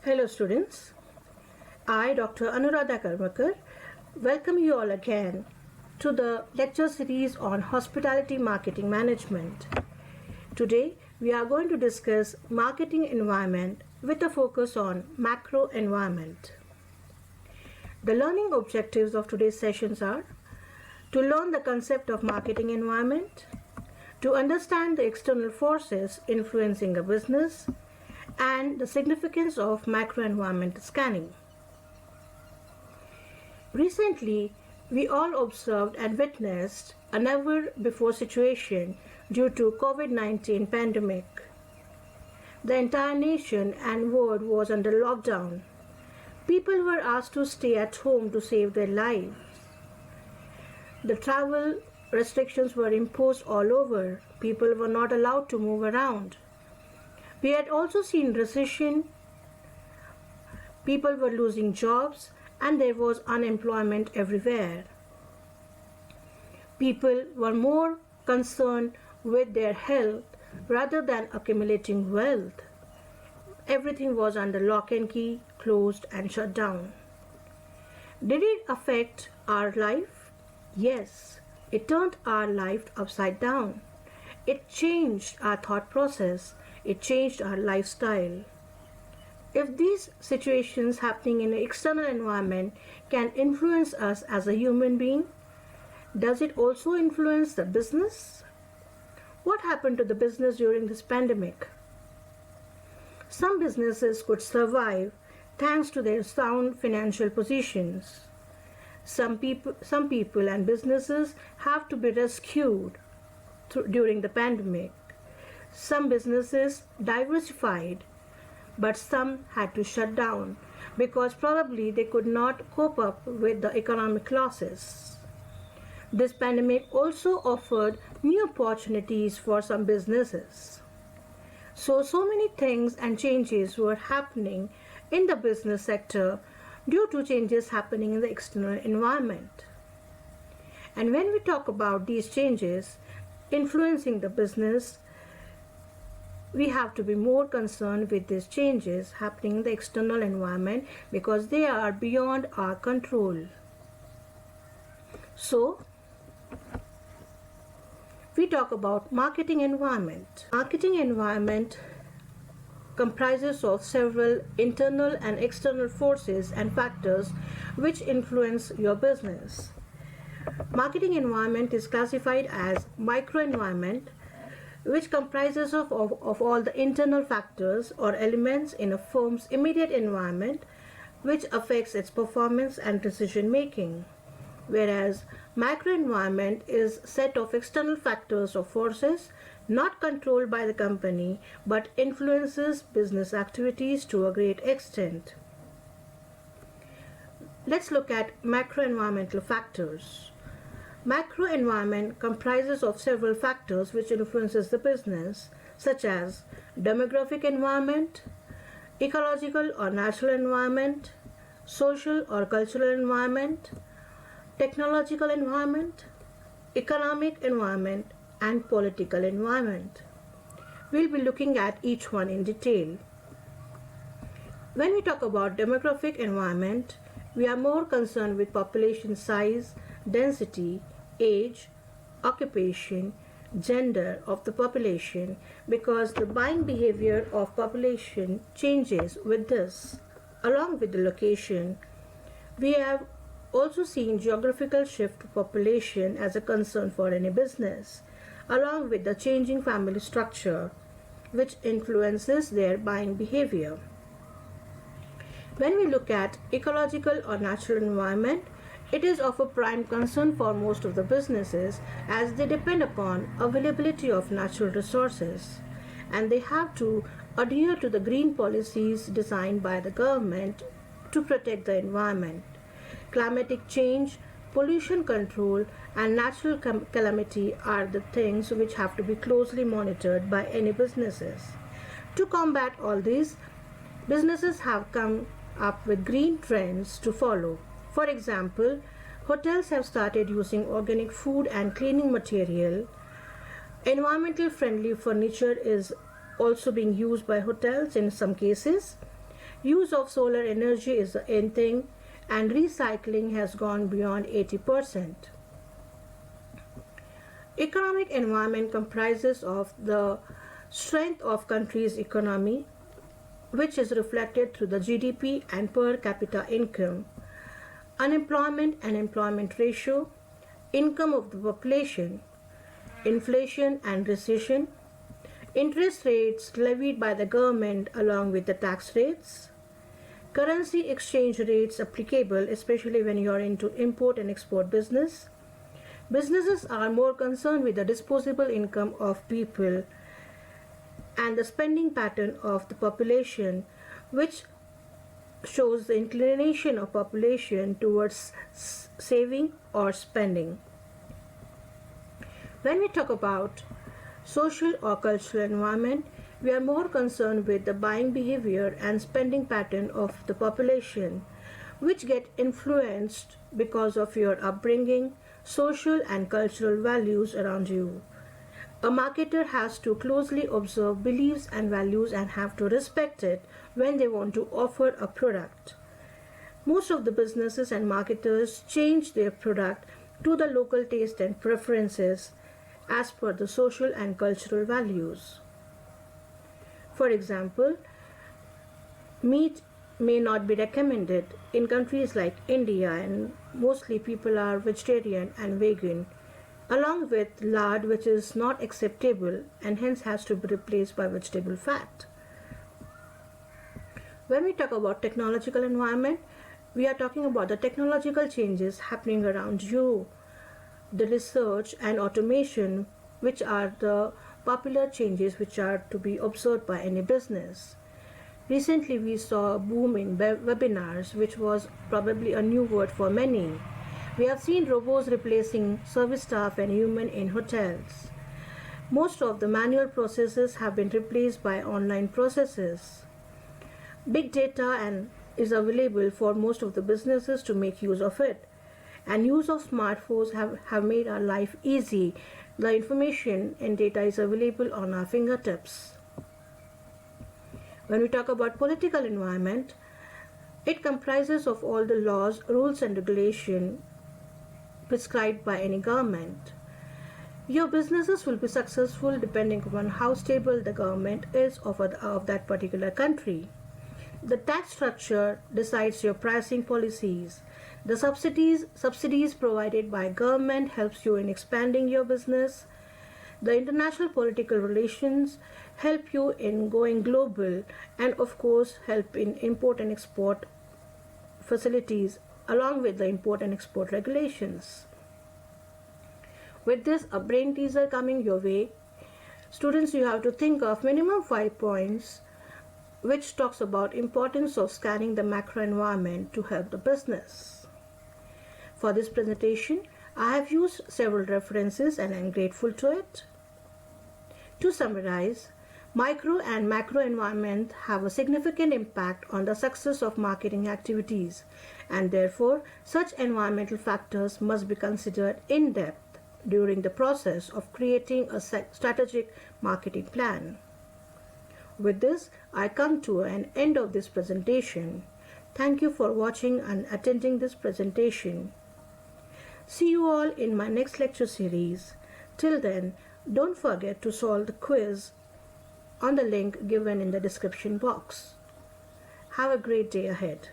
Hello students, I Dr. Anuradha Karmakar welcome you all again to the lecture series on hospitality marketing management. Today we are going to discuss marketing environment with a focus on macro environment. The learning objectives of today's sessions are to learn the concept of marketing environment, to understand the external forces influencing a business, and the significance of macroenvironment scanning. Recently, we all observed and witnessed a never-before situation due to COVID-19 pandemic. The entire nation and world was under lockdown. People were asked to stay at home to save their lives. The travel restrictions were imposed all over. People were not allowed to move around. We had also seen recession, people were losing jobs, and there was unemployment everywhere. People were more concerned with their health rather than accumulating wealth. Everything was under lock and key, closed and shut down. Did it affect our life? Yes, it turned our life upside down. It changed our thought process. It changed our lifestyle. If these situations happening in an external environment can influence us as a human being, does it also influence the business? What happened to the business during this pandemic? Some businesses could survive thanks to their sound financial positions. Some people and businesses have to be rescued during the pandemic. Some businesses diversified, but some had to shut down because probably they could not cope up with the economic losses. This pandemic also offered new opportunities for some businesses. So many things and changes were happening in the business sector due to changes happening in the external environment. And when we talk about these changes influencing the business, we have to be more concerned with these changes happening in the external environment because they are beyond our control. So, we talk about marketing environment. Marketing environment comprises of several internal and external forces and factors which influence your business. Marketing environment is classified as microenvironment, which comprises of all the internal factors or elements in a firm's immediate environment which affects its performance and decision making, whereas macroenvironment is a set of external factors or forces not controlled by the company but influences business activities to a great extent. Let's look at macroenvironmental factors. Macroenvironment comprises of several factors which influences the business, such as demographic environment, ecological or natural environment, social or cultural environment, technological environment, economic environment, and political environment. We'll be looking at each one in detail. When we talk about demographic environment, we are more concerned with population size, density, age, occupation, gender of the population because the buying behavior of population changes with this. Along with the location, we have also seen geographical shift to population as a concern for any business, along with the changing family structure which influences their buying behavior. When we look at ecological or natural environment, it is of a prime concern for most of the businesses as they depend upon availability of natural resources and they have to adhere to the green policies designed by the government to protect the environment. Climatic change, pollution control and natural calamity are the things which have to be closely monitored by any businesses. To combat all these, businesses have come up with green trends to follow. For example, hotels have started using organic food and cleaning material. Environmental friendly furniture is also being used by hotels in some cases. Use of solar energy is the in thing, and recycling has gone beyond 80%. Economic environment comprises of the strength of country's economy, which is reflected through the GDP and per capita income, unemployment and employment ratio, income of the population, inflation and recession, interest rates levied by the government along with the tax rates, currency exchange rates applicable especially when you are into import and export business. Businesses are more concerned with the disposable income of people and the spending pattern of the population, which shows the inclination of population towards saving or spending. When we talk about social or cultural environment, we are more concerned with the buying behavior and spending pattern of the population, which get influenced because of your upbringing, social and cultural values around you. A marketer has to closely observe beliefs and values and have to respect it when they want to offer a product. Most of the businesses and marketers change their product to the local taste and preferences as per the social and cultural values. For example, meat may not be recommended in countries like India, and mostly people are vegetarian and vegan, along with lard, which is not acceptable and hence has to be replaced by vegetable fat. When we talk about technological environment, we are talking about the technological changes happening around you, the research and automation, which are the popular changes which are to be observed by any business. Recently we saw a boom in webinars, which was probably a new word for many. We have seen robots replacing service staff and human in hotels. Most of the manual processes have been replaced by online processes. Big data is available for most of the businesses to make use of it. And use of smartphones have made our life easy. The information and data is available on our fingertips. When we talk about political environment, it comprises of all the laws, rules and regulations prescribed by any government. Your businesses will be successful depending upon how stable the government is of that particular country. The tax structure decides your pricing policies. The subsidies provided by government helps you in expanding your business. The international political relations help you in going global, and of course help in import and export facilities along with the import and export regulations. With this, a brain teaser coming your way. Students, you have to think of minimum 5 points which talks about importance of scanning the macro environment to help the business. For this presentation, I have used several references and I am grateful to it. To summarize, micro and macro environment have a significant impact on the success of marketing activities, and therefore such environmental factors must be considered in depth during the process of creating a strategic marketing plan. With this, I come to an end of this presentation. Thank you for watching and attending this presentation. See you all in my next lecture series. Till then, don't forget to solve the quiz on the link given in the description box. Have a great day ahead.